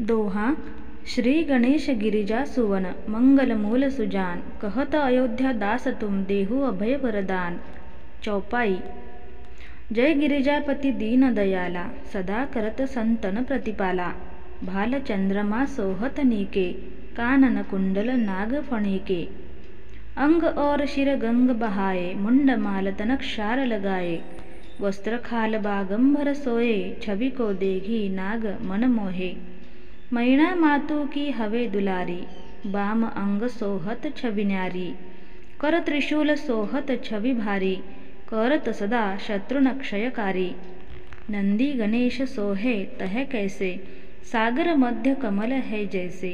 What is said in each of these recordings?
दोहा श्री गणेश गिरिजा सुवन मंगल मूल सुजान कहत अयोध्या दास तुम देहु अभय वरदान। चौपाई। जय गिरिजापति दीन दयाला सदा करत संतन प्रतिपाला। भाल चंद्रमा सोहत नीके कानन कुंडल नाग फणीके। अंग और शिर गंग बहाए मुंड माल तनक क्षार लगाए। वस्त्र खाल बागंबर सोए छवि को देखी नाग मन मोहे। मैणा मातु की हवे दुलारी बाम अंग सोहत छवि न्यारी। कर त्रिशूल सोहत छवि भारी करत सदा शत्रुन क्षयकारी। नंदी गणेश सोहे तह कैसे सागर मध्य कमल है जैसे।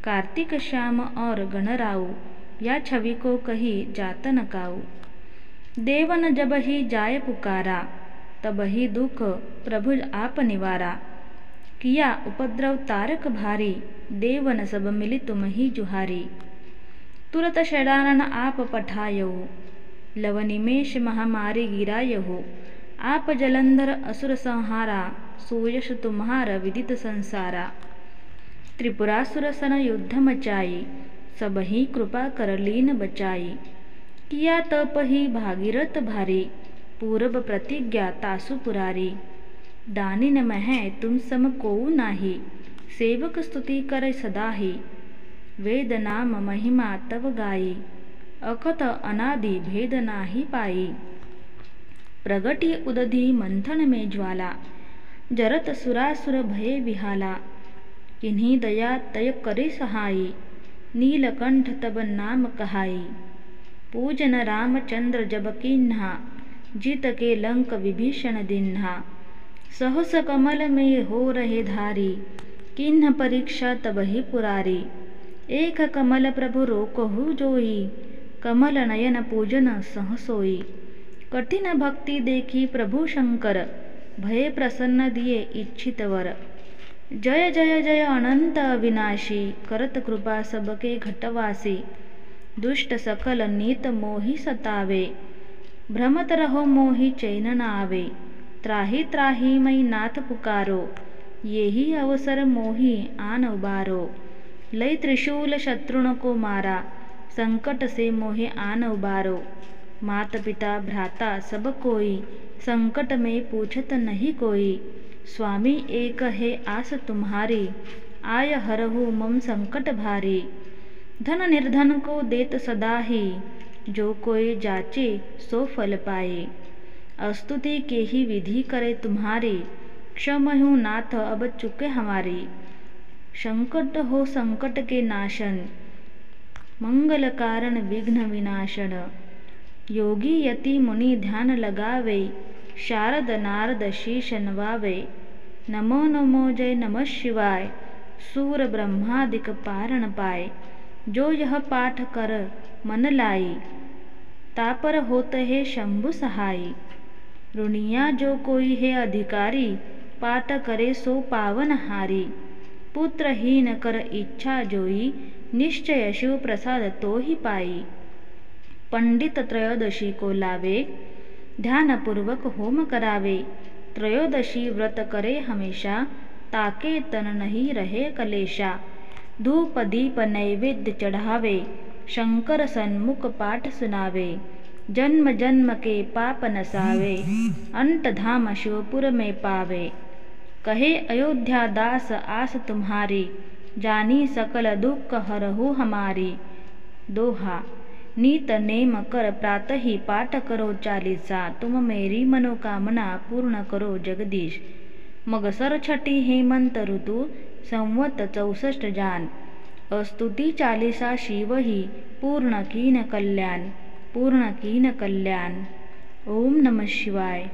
कार्तिक श्याम और गणराऊ या छवि को कही जात न काऊ। देवन जब ही जाय पुकारा तब ही दुख प्रभु आप निवारा। किया उपद्रव तारक भारी देवन सब मिली तुम ही जुहारी। तुरत षडानन आप पठायहु लव निमेष महामारी गिरायहु। आप जलंधर असुर संहारा सुयश तुम्हारा विदित संसारा। त्रिपुरासुर सन युद्ध मचाई सब ही कृपा कर लीन बचाई। किया तप ही भागीरथ भारी पूरब प्रतिज्ञा तासु पुरारी। दानिन मह तुम सम कोउ नाही सेवक स्तुति कर सदाही। वेद नाम महिमा तव गाई अकथ अनादि भेद नाही पाई। प्रगटी उदधि मंथन में ज्वाला जरत सुरासुर भय विहाला। किन्हीं दया तय करी सहाई नीलकंठ तब नाम कहाई। पूजन रामचंद्र जब कीन्हा जीत के लंक विभीषण दिन्हा। सहस कमल में हो रहे धारी किन्ह परीक्षा तब ही पुरारी। एक कमल प्रभु रोकहु जोई कमल नयन पूजन सहसोई। कठिन भक्ति देखी प्रभु शंकर भय प्रसन्न दिए इच्छित वर। जय जय जय अनंत अविनाशी करत कृपा सबके घटवासी। दुष्ट सकल नीत मोहि सतावे भ्रमत रहो मोहि चैन न आवे। त्राहि त्राहि मई नाथ पुकारो यही अवसर मोहि आन उबारो। लय त्रिशूल शत्रुन को मारा संकट से मोहि आन उबारो। मात पिता भ्राता सब कोई संकट में पूछत नहीं कोई। स्वामी एक है आस तुम्हारी आय हरहु मम संकट भारी। धन निर्धन को देत सदा ही जो कोई जाचे सो फल पाए। स्तुति के ही विधि करे तुम्हारी क्षमहु नाथ अब चुके हमारी। संकट हो संकट के नाशन मंगल कारण विघ्न विनाशन। योगी यति मुनि ध्यान लगावे शारद नारद शीश नवावे। नमो नमो जय नमः शिवाय सूर ब्रह्मादिक पारण पाए। जो यह पाठ कर मन लाई तापर होत है शंभु सहाई। ऋणिया जो कोई है अधिकारी पाठ करे सो पावन हारी। पुत्रहीन कर इच्छा जोई निश्चय शिव प्रसाद तो ही पाई। पंडित त्रयोदशी को लावे ध्यान पूर्वक होम करावे। त्रयोदशी व्रत करे हमेशा ताके तन नहीं रहे कलेशा। धूप दीप नैवेद्य चढ़ावे शंकर सन्मुख पाठ सुनावे। जन्म जन्म के पाप नसावे अंत धाम शिवपुर में पावे। कहे अयोध्या दास आस तुम्हारी जानी सकल दुख हरहु हमारी। दोहा नीत नेम कर प्रातः ही पाठ करो चालीसा। तुम मेरी मनोकामना पूर्ण करो जगदीश। मगसर छठी हेमंत ऋतु संवत 64 जान। स्तुति चालीसा शिव ही पूर्ण कीन कल्याण पूर्ण कीन कल्याण। ओम नमः शिवाय।